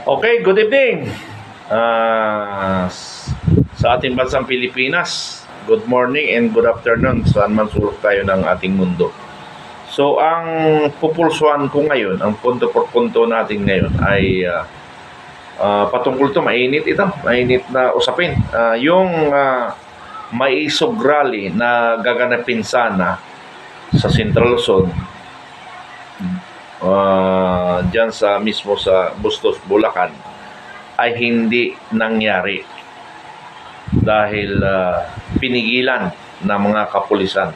Okay, good evening. Sa ating bansang Pilipinas, good morning and good afternoon saan man sulok tayo ng ating mundo. So, ang pupulsuan ko ngayon, ang punto por punto natin ngayon ay patungkol to, mainit na usapin. Yung maisog rally na gaganapin sana sa Central Luzon, dyan mismo sa Bustos, Bulacan, ay hindi nangyari dahil pinigilan ng mga kapulisan.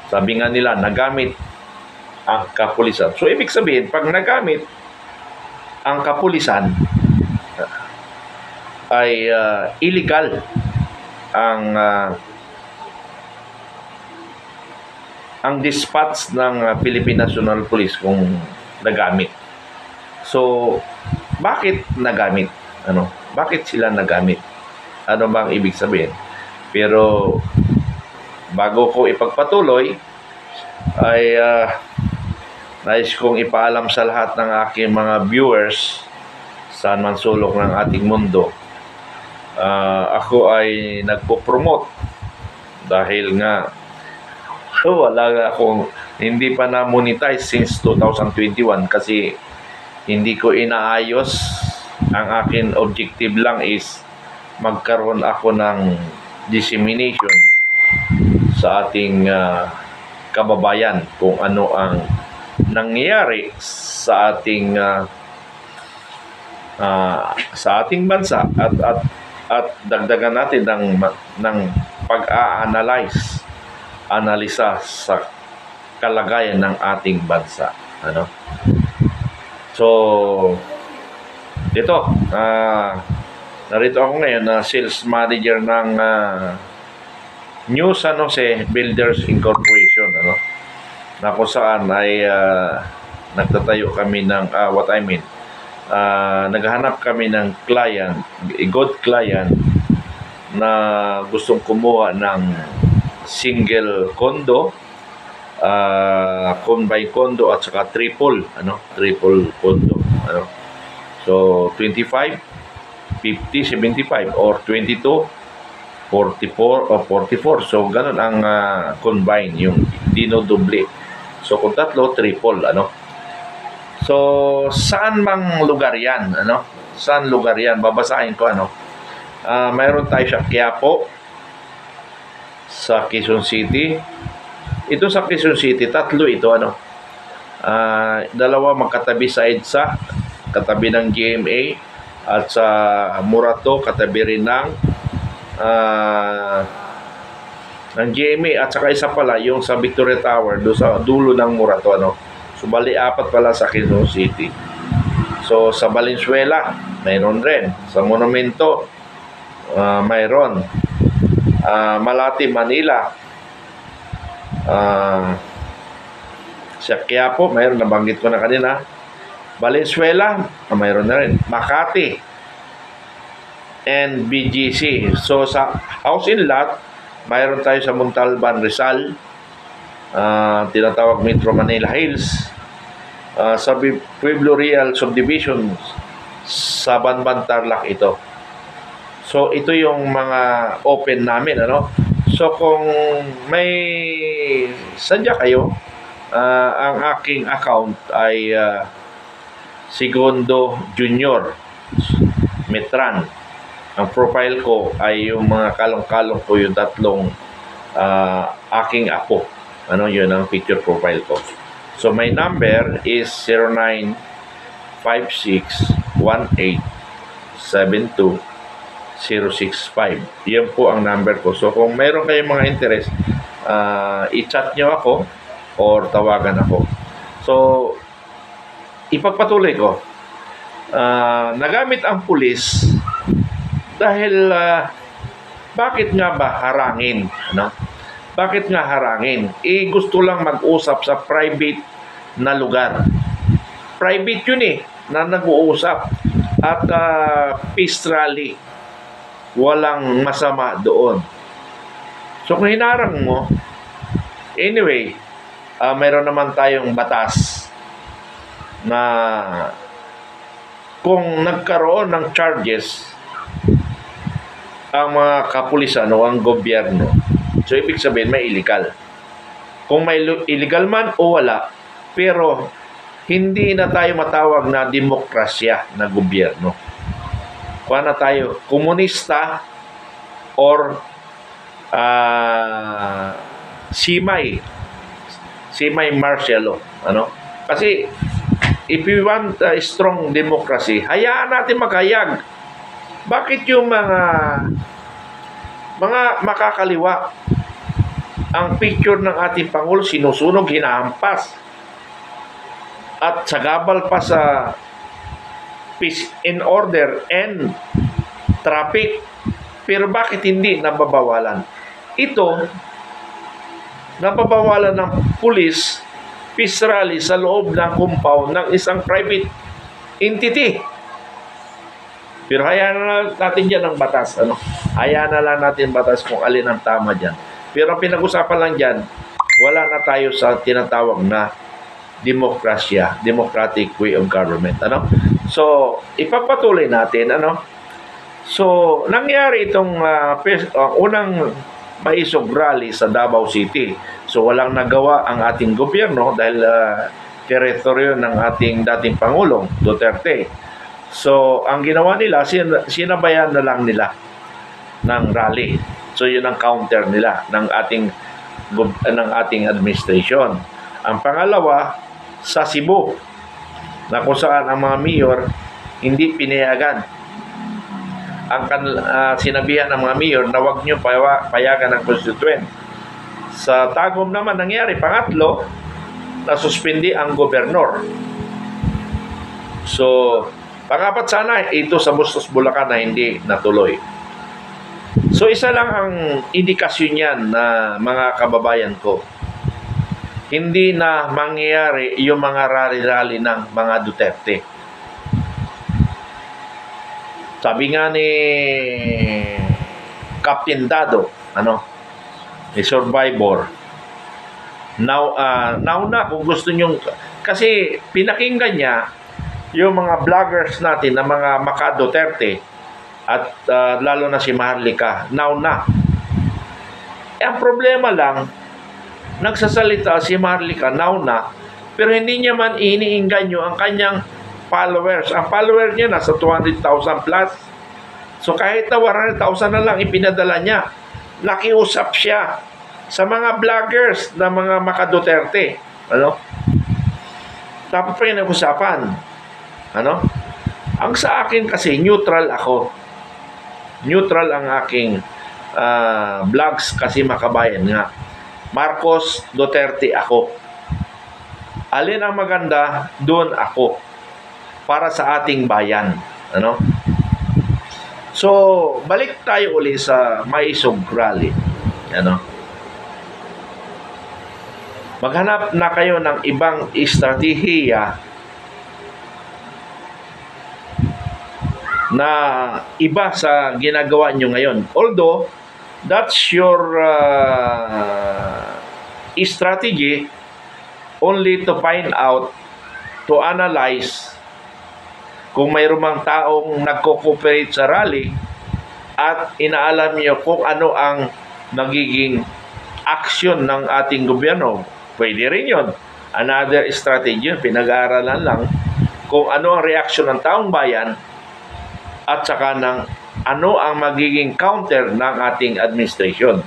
Sabi nga nila, nagamit ang kapulisan. So, ibig sabihin, pag nagamit ang kapulisan, ay illegal ang dispatch ng Philippine National Police kung nagamit. So, bakit nagamit? Bakit sila nagamit? Ano bang ibig sabihin? Pero bago ko ipagpatuloy, ay nais kong ipaalam sa lahat ng aking mga viewers saan man sulok ng ating mundo. Ako ay nagpo-promote dahil nga hindi pa na-monetize since 2021 kasi hindi ko inaayos. Ang akin objective lang is magkaroon ako ng dissemination sa ating kababayan kung ano ang nangyayari sa ating bansa at dagdagan natin ng analisa sa kalagayan ng ating bansa. So, dito, narito ako ngayon na sales manager ng New San Jose Builders Incorporation, na kung saan ay nagtatayo kami ng naghahanap kami ng client, a good client na gustong kumuha ng single condo, combined condo at saka triple condo. So 25, 50, 75 or 22, 44 or 44. So ganun ang combine, yung dinodoble. So kung tatlo, triple, So saan mang lugar 'yan, Saan lugar 'yan? Babasahin ko, mayroon tayo sa Quiapo, sa Quezon City. Ito sa Quezon City, tatlo ito, dalawa magkatabi sa EDSA, katabi ng GMA, at sa Murato, katabi rin ng GMA, at saka isa pala yung sa Victoria Tower, do sa dulo ng Murato, So bali apat pala sa Quezon City. So sa Valenzuela, mayroon rin. Sa Monumento, mayroon. Malate, Manila, sa Quiapo, mayroon, nabanggit ko na kanina. Valenzuela, mayroon na rin. Makati and BGC. So sa house in lot, mayroon tayo sa Montalban, Rizal, tinatawag Metro Manila Hills, sa Pueblo Real Subdivision, sa Banban, Tarlac ito. So ito yung mga open namin, So kung may sadya kayo, ang aking account ay Segundo Junior Metran. Ang profile ko ay yung mga kalong-kalong ko, yung tatlong aking apo. Yun ang picture profile ko. So my number is 09561872 Yan po ang number ko. So kung mayroon kayong mga interest, i-chat nyo ako or tawagan ako. So ipagpatuloy ko, nagamit ang pulis dahil bakit nga ba harangin? Bakit nga harangin? Gusto lang mag-usap sa private na lugar. Private yun na nag-uusap. At peace rally. Walang masama doon. So kung hinarang mo, anyway, mayroon naman tayong batas na kung nagkaroon ng charges ang mga kapulisan o ang gobyerno, so ibig sabihin may illegal. Kung may illegal man o wala, pero hindi na tayo matawag na demokrasya na gobyerno. Kuha na tayo, komunista or semi martial law. Ano? Kasi if we want a strong democracy, hayaan natin maghayag. Bakit yung mga makakaliwa ang picture ng ating Pangulo sinusunog, hinahampas at sagabal pa sa peace and order and traffic, pero bakit hindi nababawalan? Ito, nababawalan ng pulis peace rally sa loob ng compound ng isang private entity. Pero hayaan na natin dyan ang batas. Ano? Hayaan na lang natin batas kung alin ang tama dyan. Pero ang pinag-usapan lang dyan, wala na tayo sa tinatawag na demokrasya, democratic way of government. Ano? So, ipagpatuloy natin. Ano? So, nangyari itong unang maisog rally sa Davao City. So, walang nagawa ang ating gobyerno dahil teritoryo ng ating dating Pangulong, Duterte. So, ang ginawa nila, sinabayan na lang nila ng rally. So, yun ang counter nila ng ating administration. Ang pangalawa, sa Cebu, na kung saan ang mga mayor hindi pinayagan. Ang sinabihan ng mga mayor na huwag nyo payagan ng constituent. Sa Tagum naman nangyari, pangatlo, nasuspindi ang gobernador. So, pangapat sana, ito sa Bustos, Bulacan na hindi natuloy. So, isa lang ang indikasyon yan na mga kababayan ko. Hindi na mangyayari yung mga rally-rally ng mga Duterte. Sabi nga ni Captain Dado, ni Survivor, now na kung gusto nyong, kasi pinakinggan niya yung mga vloggers natin na mga Maka Duterte at lalo na si Maharlika, now na. Ang problema lang, nagsasalita si Maharlika, now na, pero hindi niya man iniingganyo ang kanyang followers. Ang follower niya nasa 200,000 plus. So kahit na 100,000 na lang ipinadala niya, nakiusap siya sa mga vloggers na mga Maka Duterte. Tapos pa yung nag-usapan. Ang sa akin kasi, neutral ako. Neutral ang aking vlogs kasi makabayan nga. Marcos Duterte ako. Alin ang maganda, doon ako. Para sa ating bayan. So, balik tayo uli sa Maisog Rally. Maghanap na kayo ng ibang estratehiya na iba sa ginagawa nyo ngayon. Although, that's your strategy only to find out, to analyze kung mayroong mang taong nagko-cooperate sa rally at inaalam nyo kung ano ang magiging action ng ating gobyerno. Pwede rin yun. Another strategy, pinag-aaralan lang kung ano ang reaction ng taong bayan at saka ng ano ang magiging counter ng ating administration.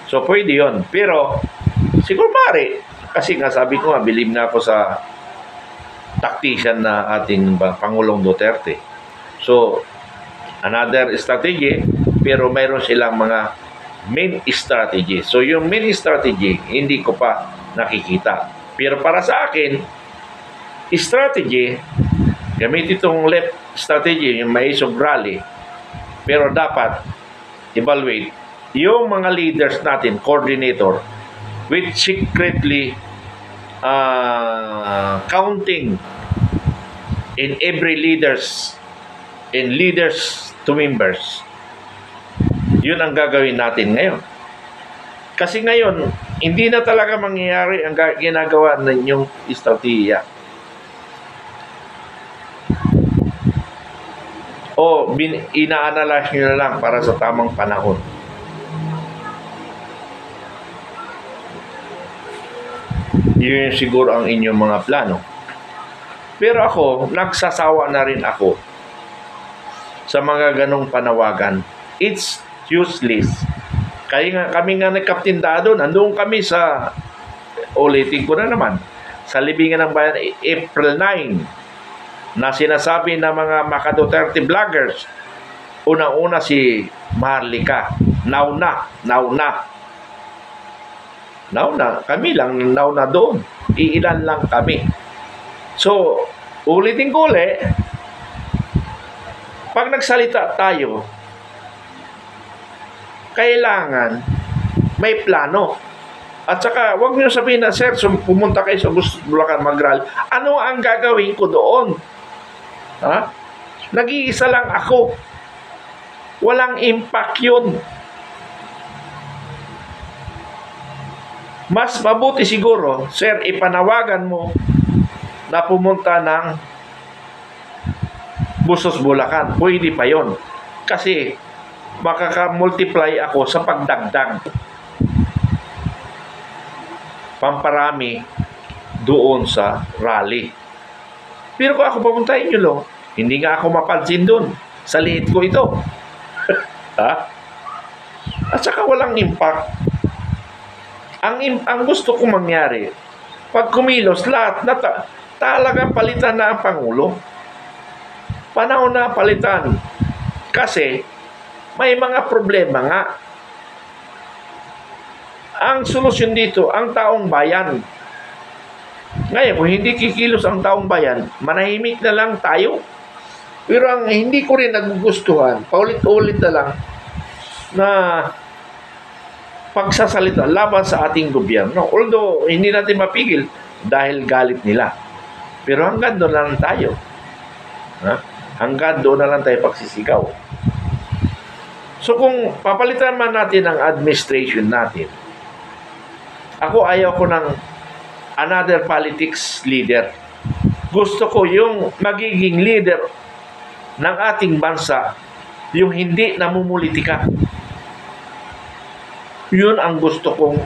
So, pwede yun. Pero, siguro pare, kasi nga sabi ko nga, believe nga ako sa tactician na ating Pangulong Duterte. So, another strategy, pero mayroon silang mga main strategy. So, yung main strategy, hindi ko pa nakikita. Pero para sa akin, strategy, gamit itong left strategy, yung Maisog Rally, pero dapat evaluate yung mga leaders natin, coordinator, with secretly counting in every leaders to members. Yun ang gagawin natin ngayon. Kasi ngayon, hindi na talaga mangyayari ang ginagawa ninyong estratehiya. O ina-analyze nyo na lang para sa tamang panahon? Yun siguro ang inyong mga plano. Pero ako, nagsasawa na rin ako sa mga ganong panawagan. It's useless. Kami nga nagkaptinda doon. Andoon kami sa, ulitin ko na naman, sa Libingan ng Bayan, April 9, na sinasabi ng mga Maka Duterte vloggers. Unang-una si Maharlika. Now na. Kami lang now na doon. Iilan lang kami. So, ulitin ko ulit, pag nagsalita tayo, kailangan may plano. At saka, huwag niyo sabihin na, sir, pumunta kayo sa Bulacan mag-rally. Ano ang gagawin ko doon? Ha? Nag-iisa lang ako. Walang impact yun. Mas mabuti siguro, sir, ipanawagan mo na pumunta ng Bustos, Bulacan. Pwede pa yon. Kasi makaka-multiply ako sa pagdagdag. Pamparami doon sa rally. Pero kung ako papuntahin nyo lang, hindi nga ako mapansin doon. Sa liit ko ito. Ha? At saka walang impact. Ang gusto kong mangyari, pag kumilos, lahat na talagang palitan na ang Pangulo. Panahon na palitan. Kasi may mga problema nga. Ang solusyon dito, ang taong bayan. Ngayon, kung hindi kikilos ang taong bayan, manahimik na lang tayo. Pero ang hindi ko rin nagugustuhan, paulit-ulit na lang, na pagsasalita laban sa ating gobyerno. Although, hindi natin mapigil dahil galit nila. Pero hanggang doon na lang tayo. Ha? Hanggang doon na lang tayo pagsisigaw. So kung papalitan man natin ang administration natin, ako ayaw ko ng another politics leader. Gusto ko yung magiging leader ng ating bansa, yung hindi namumulitika. Yun ang gusto kong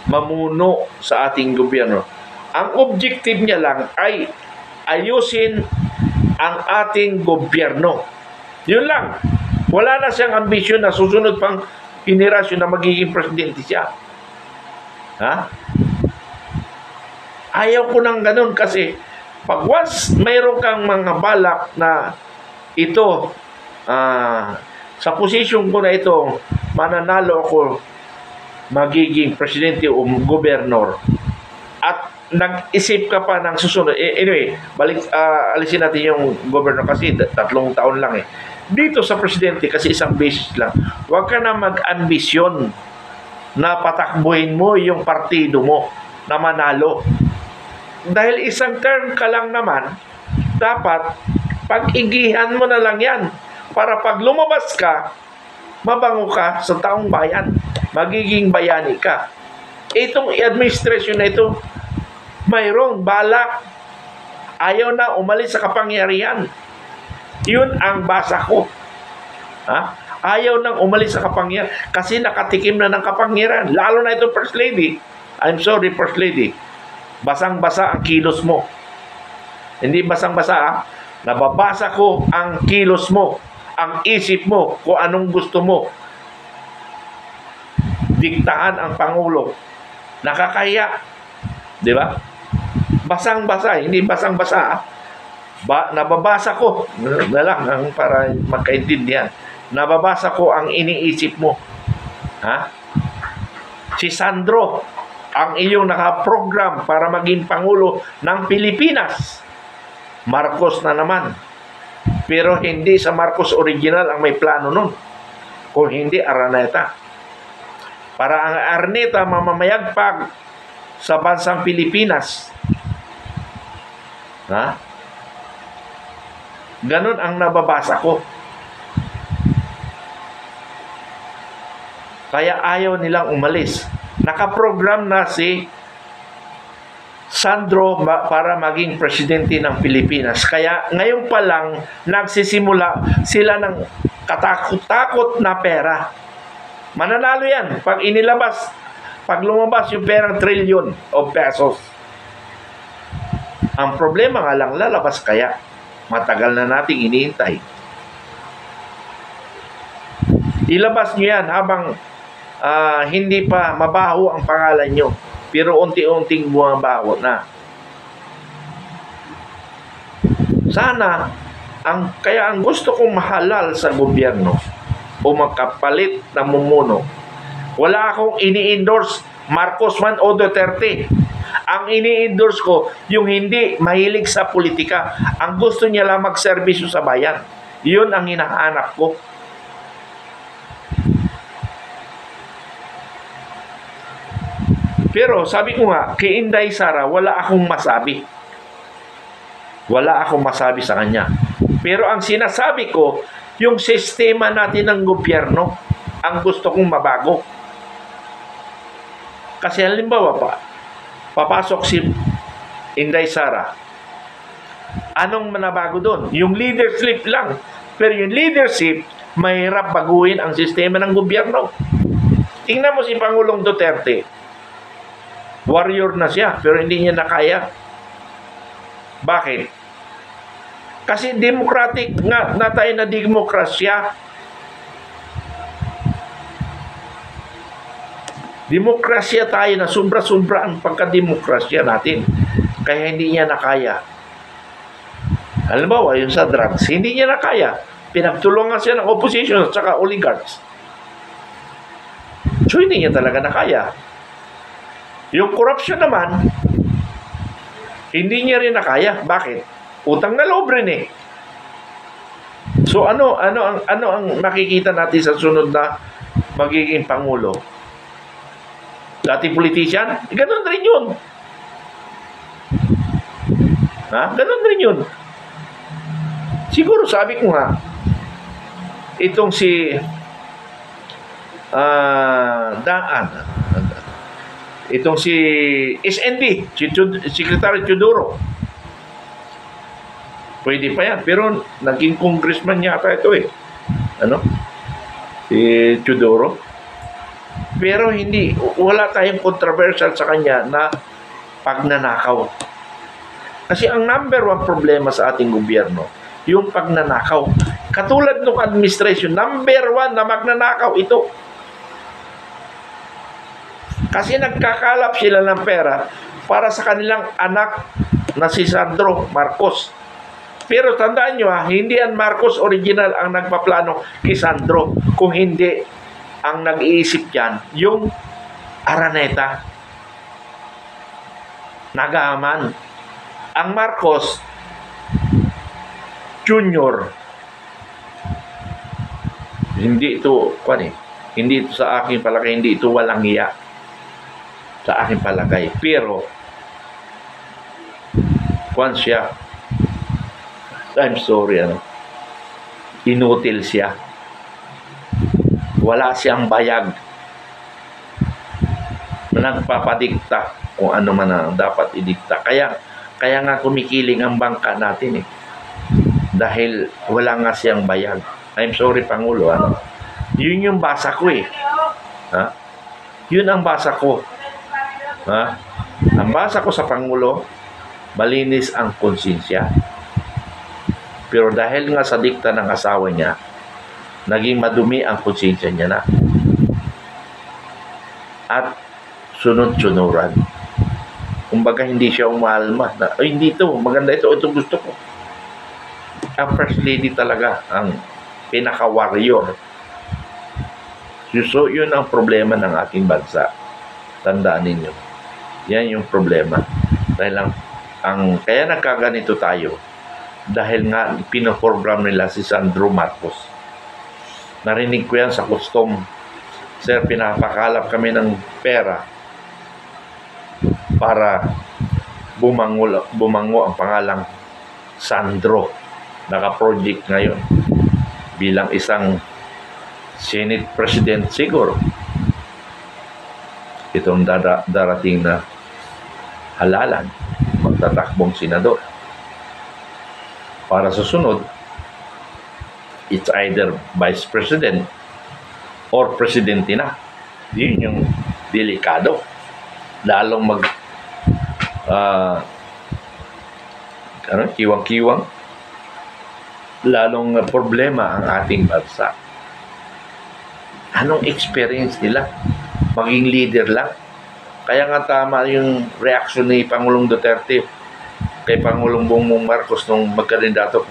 mamuno sa ating gobyerno. Ang objective niya lang ay ayusin ang ating gobyerno. Yun lang. Wala na siyang ambisyon na susunod pang henerasyon na magiging presidente siya. Ha? Ayaw ko ng ganun kasi pag once mayroon kang mga balak na ito, sa posisyon ko na ito, mananalo ako magiging presidente o gobernador at nag-isip ka pa ng susunod. Anyway, alisin natin yung governor kasi 3 taon lang eh. Dito sa presidente kasi isang basis lang. Huwag ka na mag-ambisyon na patakbuhin mo yung partido mo na manalo. Dahil isang term ka lang naman, dapat pag-igihan mo na lang yan para pag lumabas ka, mabango ka sa taong bayan. Magiging bayani ka. Itong administration na ito, mayroong balak. Ayaw na umalis sa kapangyarihan. Yun ang basa ko. Ha? Ayaw nang umalis sa kapangyarihan kasi nakatikim na ng kapangyarihan. Lalo na ito, First Lady. I'm sorry, First Lady. Basang-basa ang kilos mo. Hindi basang-basa, ha? Nababasa ko ang kilos mo, ang isip mo, kung anong gusto mo. Diktahan ang Pangulo. Nakakaya. Di ba? Basang-basa, hindi basang-basa. Nababasa ko, na lang para magkaintindihan. Nababasa ko ang iniisip mo. Ha? Si Sandro, ang iyong nakaprogram para maging Pangulo ng Pilipinas. Marcos na naman. Pero hindi sa Marcos original ang may plano nun. Kung hindi, Araneta. Para ang Araneta mamamayagpag sa bansang Pilipinas. Ha? Ganon ang nababasa ko. Kaya ayaw nilang umalis. Nakaprogram na si Sandro para maging presidente ng Pilipinas. Kaya ngayon pa lang nagsisimula sila ng katakot-takot na pera. Mananalo yan pag inilabas, pag lumabas yung perang trilyon of pesos. Ang problema nga lang, lalabas kaya? Matagal na nating iniintay. Ilabas nyo yan habang hindi pa mabaho ang pangalan nyo. Pero unti-unting bumabaho na. Sana, kaya ang gusto kong mahalal sa gobyerno o magkapalit na mumuno, wala akong ini-endorse Marcos man o Duterte. Ang ini-endorse ko, yung hindi mahilig sa politika. Ang gusto niya lang magserbisyo sa bayan. Yun ang hinahanap ko. Pero sabi ko nga, kay Inday Sara, wala akong masabi. Wala akong masabi sa kanya. Pero ang sinasabi ko, yung sistema natin ng gobyerno, ang gusto kong mabago. Kasi halimbawa papasok si Inday Sara. Anong manabago doon? Yung leadership lang. Pero yung leadership, mahirap baguhin ang sistema ng gobyerno. Tingnan mo si Pangulong Duterte. Warrior na siya, pero hindi niya nakaya. Bakit? Kasi democratic nga na tayo na demokrasya. Demokrasya tayo na sobra-sobra ang pagka-demokrasya natin. Kaya hindi niya nakaya. Halimbawa, yung sa drugs, hindi niya nakaya. Pinagtulungan siya ng opposition at saka oligarchs. So, hindi niya talaga nakaya. Yung corruption naman, hindi niya rin nakaya. Bakit? Utang na loob rin eh. So ano ang makikita natin sa sunod na magiging pangulo? Dati politician? Ganun rin yun. Ganun rin yun. Siguro sabi ko nga, itong si itong si SND, si Secretary Teodoro. Pwede pa yan. Pero naging congressman yata ito eh. Si Teodoro. Pero wala tayong controversial sa kanya na pagnanakaw. Kasi ang number one problema sa ating gobyerno, yung pagnanakaw. Katulad ng administration, number one na magnanakaw ito. Kasi nagkakalap sila ng pera para sa kanilang anak na si Sandro Marcos. Pero tandaan nyo hindi ang Marcos original ang nagpaplano kay Sandro. Kung hindi, ang nag-iisip yan, yung Araneta. Nagaman. Ang Marcos Junior. Hindi ito sa aking palagay, hindi ito walang iya. Sa aking palagay. Pero, siya, I'm sorry, inutil siya. Wala siyang bayag. Nagpapadikta kung ano man ang dapat idikta. Kaya nga kumikiling ang bangka natin eh. Dahil wala nga siyang bayag. I'm sorry, Pangulo. Yun yung basa ko eh. Yun ang basa ko. Ang basa ko sa Pangulo, malinis ang konsensya. Pero dahil nga sa dikta ng asawa niya, naging madumi ang konsensya niya na. At sunod-sunuran. Kumbaga hindi siya umalma. Hindi ito, maganda ito gusto ko. Ang First Lady talaga, ang pinaka-warrior. So, yun ang problema ng ating bansa. Tandaan ninyo. Yan yung problema. Dahil kaya nagkaganito tayo, dahil nga pinoprogram nila si Sandro Marcos. Narinig ko yan sa custom. Sir, pinapakalap kami ng pera para bumango ang pangalang Sandro. Naka-project ngayon bilang isang Senate President siguro. Itong darating na halalan, magtatakbong senador. Para sa sunod, it's either vice president or presidente na. Yun yung delikado. Lalong kiwang-kiwang, lalong problema ang ating bansa. Anong experience nila? Maging leader lang. Kaya nga tama yung reaction ni Pangulong Duterte kay Pangulong Bongbong Marcos nung magkandidato.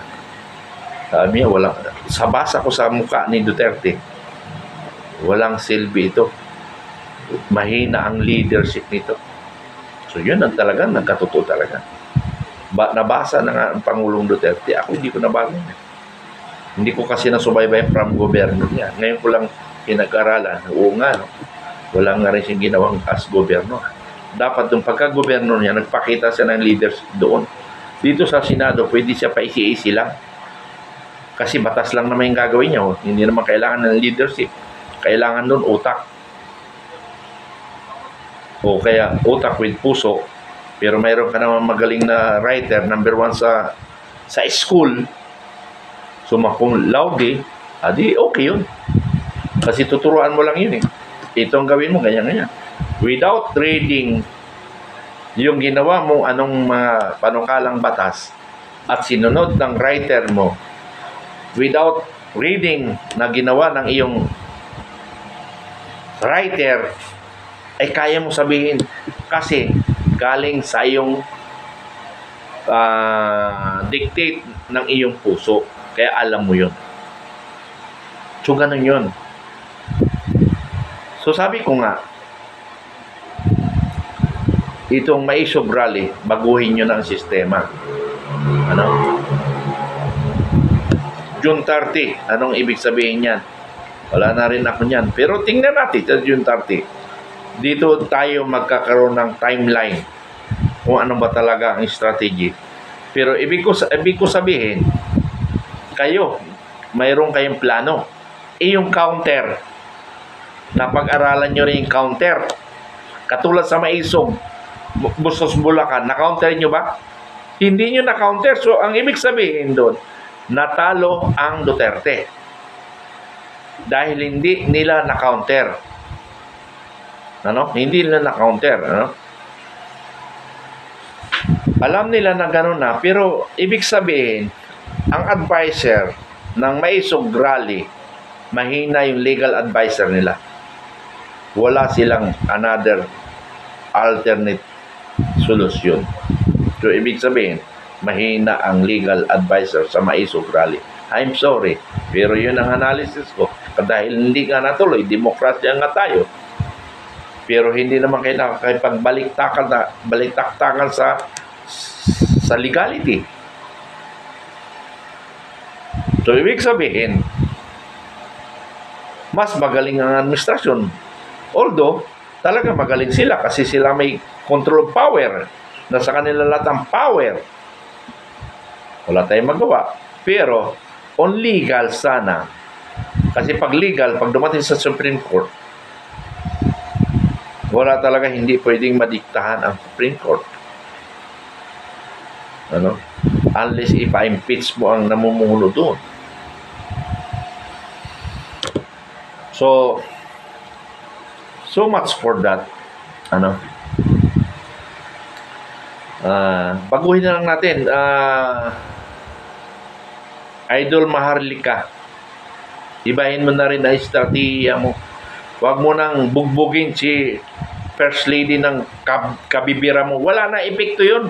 Sabi niya, sa basa ko sa mukha ni Duterte, walang silbi ito. Mahina ang leadership nito. So yun ang talagang nagkatotoo talaga. Nabasa na nga ang Pangulong Duterte. Ako hindi ko nabasa. Hindi ko kasi nasubaybay from gobyerno niya. Ngayon ko lang pinag-aralan. Oo nga, no? Wala nga rin siyang ginawang as gobyerno. Dapat yung pagka-gobyerno niya, nagpakita siya ng leadership doon. Dito sa Senado, pwede siya pa isi-isi lang. Kasi batas lang naman yung gagawin niya. Hindi naman kailangan ng leadership. Kailangan doon utak. O kaya utak with puso. Pero mayroon ka naman magaling na writer, number 1 sa school, summa cum laude, adi okay yun. Kasi tuturuan mo lang yun eh. Ito ang gawin mo, ganyan-ganyan. Without reading yung ginawa mo, anong mga panukalang batas, at sinunod ng writer mo, without reading na ginawa ng iyong writer, ay kaya mo sabihin kasi galing sa iyong dictate ng iyong puso. Kaya alam mo yun. So, ganun yun. So, sabi ko nga, itong maisog rally, baguhin nyo ng sistema. Ano? June 30, anong ibig sabihin yan? Wala na rin ako niyan. Pero tingnan natin sa June 30. Dito tayo magkakaroon ng timeline kung ano ba talaga ang strategy. Pero ibig ko sabihin, kayo, mayroon kayong plano. Yung counter, napag-aralan nyo rin yung counter. Katulad sa Maisog, Bustos Bulacan, na-counter nyo ba? Hindi nyo na-counter. So, ang ibig sabihin doon, natalo ang Duterte. Dahil hindi nila na-counter. Ano? Hindi nila na-counter. Ano? Alam nila na gano'n na, pero ibig sabihin, ang advisor ng Maisog Rally, mahina yung legal advisor nila. Wala silang another alternate solution. So, ibig sabihin, mahina ang legal advisor sa Maisog Rally. I'm sorry, pero yun ang analysis ko. Dahil hindi nga natuloy, demokrasya nga tayo. Pero hindi naman kailangan pagbalik-taktakan sa legality. So, ibig sabihin, mas magaling ang administrasyon. Although, talaga magaling sila kasi sila may control of power. Nasa kanila lahat ang power. Wala tayong magawa. Pero, on legal sana. Kasi pag legal, pag dumating sa Supreme Court, wala talaga, hindi pwedeng madiktahan ang Supreme Court. Ano? Unless ipa-impeach mo ang namumuno doon. So much for that. Ano? Baguhin na lang natin. Idol Maharlika, ibahin mo na rin na estratehiya mo. Huwag mo nang bugbugin si First Lady ng kabibira mo. Wala na epekto yun.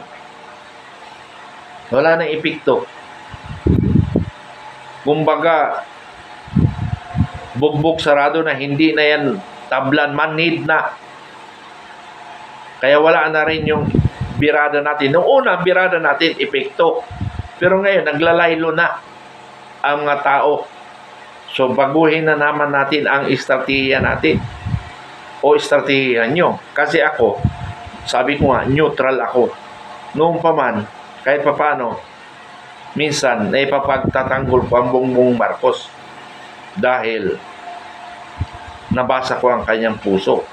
Wala na epekto. Kumbaga, bugbog sarado na, hindi na yan tablan, manhid na. Kaya wala na rin yung birada natin. Noong una, birada natin, epekto. Pero ngayon, naglalaylo na ang mga tao. So, baguhin na naman natin ang estratehiya natin. O estratehiya nyo. Kasi ako, sabi ko nga, neutral ako. Noong pa man, kahit pa paano, minsan, naipapagtatanggol ko ang Bongbong Marcos. Dahil, nabasa ko ang kanyang puso.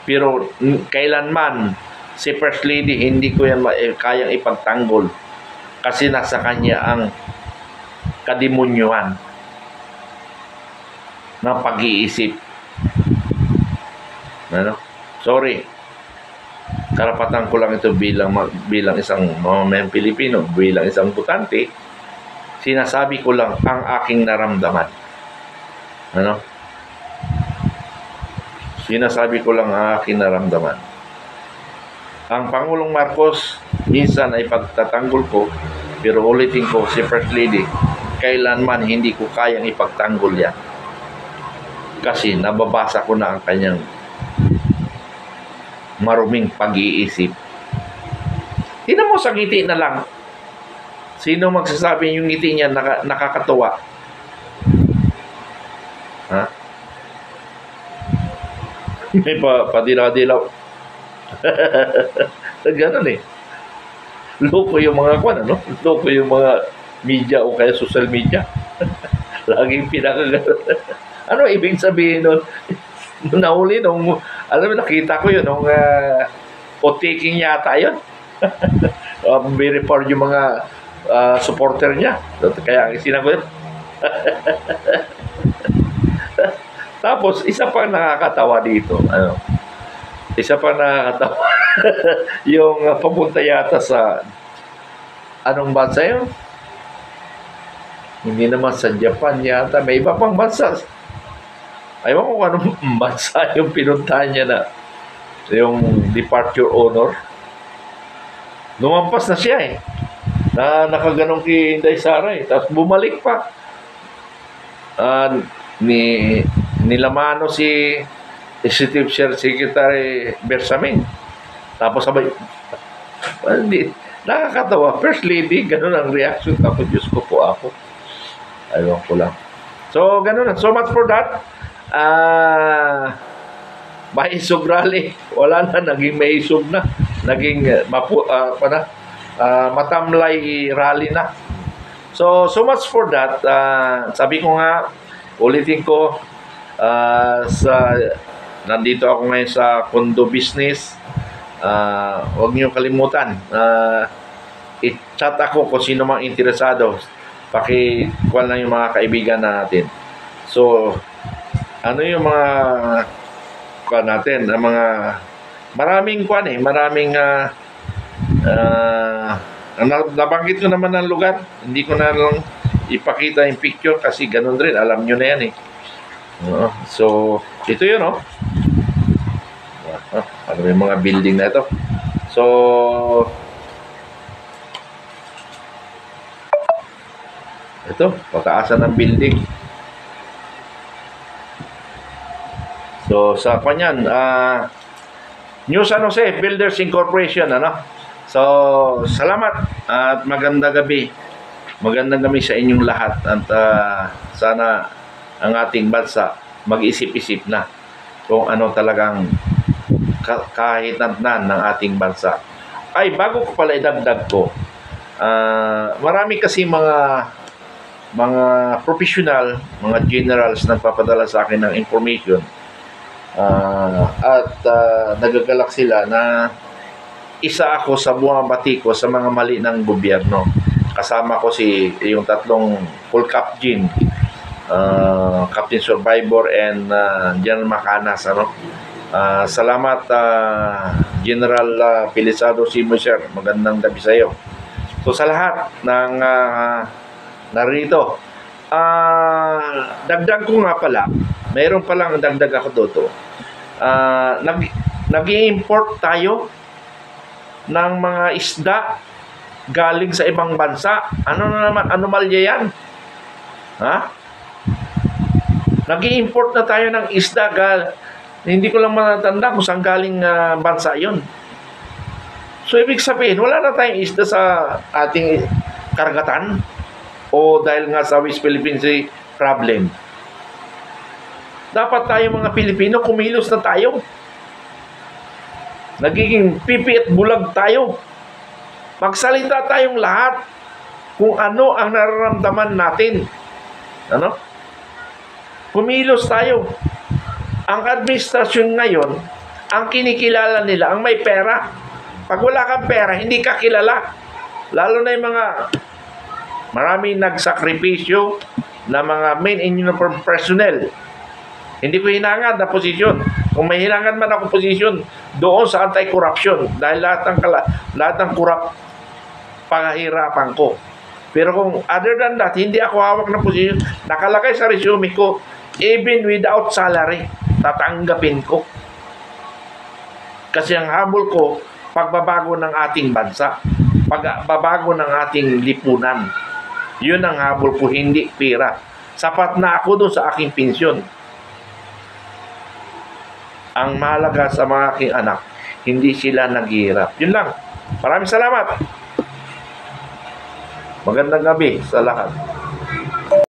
Pero, kailanman, si First Lady, hindi ko yan kayang ipagtanggol kasi nasa kanya ang kadimunyuhan ng pag-iisip. Ano? Sorry. Karapatan ko lang ito bilang isang mamamayang Pilipino, bilang isang botante. Sinasabi ko lang ang aking naramdaman. Ano? Sinasabi ko lang ang aking naramdaman. Ang Pangulong Marcos, minsan ay pagtatanggol ko, pero ulitin ko, si First Lady, kailanman hindi ko kayang ipagtanggol yan. Kasi nababasa ko na ang kanyang maruming pag-iisip. Tingnan mo sa ngiti na lang. Sino magsasabi yung ngiti niya nakakatuwa? Ha? May padilaw-dilaw. Ganun eh. Loko yung mga kwan, ano? Loko yung mga media o kaya social media. Laging pinakagano'n. Ano ibig sabihin nun? Nahuli nung, alam mo, nakita ko yun, nung o-taking yata yun. May-report yung mga supporter niya. Kaya sinagot yun. Tapos, isa pang nakakatawa dito. Ano? Isa pang nakakatawa. Yung papunta yata sa, anong bansa yun? Hindi naman sa Japan yata. May iba pang bansa. Ayaw ko kung anong bansa yung pinuntahan niya na yung departure honor. Lumampas na siya eh. Nakaganong kay Inday Sara eh. Tapos bumalik pa. Nilamano si Executive Secretary Bersamin. Tapos sabay, hindi, nakakatawa. First Lady, ganun ang reaction. Tapos Diyos ko po ako. Ayaw ko lang. So, ganun. So much for that. Maisog rally. Wala na, naging maisog na. Naging matamlay rally na. So much for that. Sabi ko nga, ulitin ko, nandito ako ngayon sa condo business. Huwag niyo kalimutan. I-chat ako kung sino mang interesado. Paki-call lang yung mga kaibigan natin. So, ano yung mga natin, ang mga maraming maraming nabanggit ko naman ng lugar. Hindi ko na lang ipakita yung picture kasi ganun rin, alam nyo na yan eh. So ito yun ano yung mga building na ito. So ito, pataasan ng building. So sa kanyan, New San Jose Builders Incorporation, ano? So salamat at magandang gabi. Magandang gabi sa inyong lahat at sana ang ating bansa mag-isip-isip na kung ano talagang kahinatnan ng ating bansa. Ay, bago ko pala idagdag ko, marami kasi mga professional, mga generals nagpapadala sa akin ng information at nagagalak sila na isa ako sa bumabati ko sa mga mali ng gobyerno. Kasama ko yung tatlong full captain, Captain Survivor and General Macanas, ano? Salamat General Pilisado Simusher, magandang gabi sa iyo. So sa lahat ng narito, dagdag ko nga pala, mayroon palang dagdag ako dito. Nag-i-import tayo ng mga isda galing sa ibang bansa. Ano na naman, anomalya yan? Ha? Nag-i-import na tayo ng isda hindi ko lang matatanda kung saan galing bansa yon. So ibig sabihin, wala na tayong isda sa ating karagatan o dahil nga sa West Philippine Sea problem. Dapat tayo mga Pilipino, kumilos na tayo. Nagiging pipi at bulag tayo. Magsalita tayong lahat kung ano ang nararamdaman natin. Ano? Kumilos tayo. Ang administrasyon ngayon, ang kinikilala nila, ang may pera. Pag wala kang pera, hindi ka kilala. Lalo na yung mga maraming nagsakripisyo na mga main in uniform personnel. Hindi ko hinangad na posisyon. Kung may hinangad man ako posisyon, doon sa anti-corruption. Dahil lahat ng corrupt pangahirapan ko. Pero kung other than that, hindi ako hawak ng posisyon, nakalagay sa resume ko, even without salary, tatanggapin ko. Kasi ang habol ko, pagbabago ng ating bansa, pagbabago ng ating lipunan. Yun ang habol ko, hindi pera. Sapat na ako doon sa aking pensyon. Ang mahalaga sa mga aking anak, hindi sila naghihirap. Yun lang. Maraming salamat. Magandang gabi sa lahat.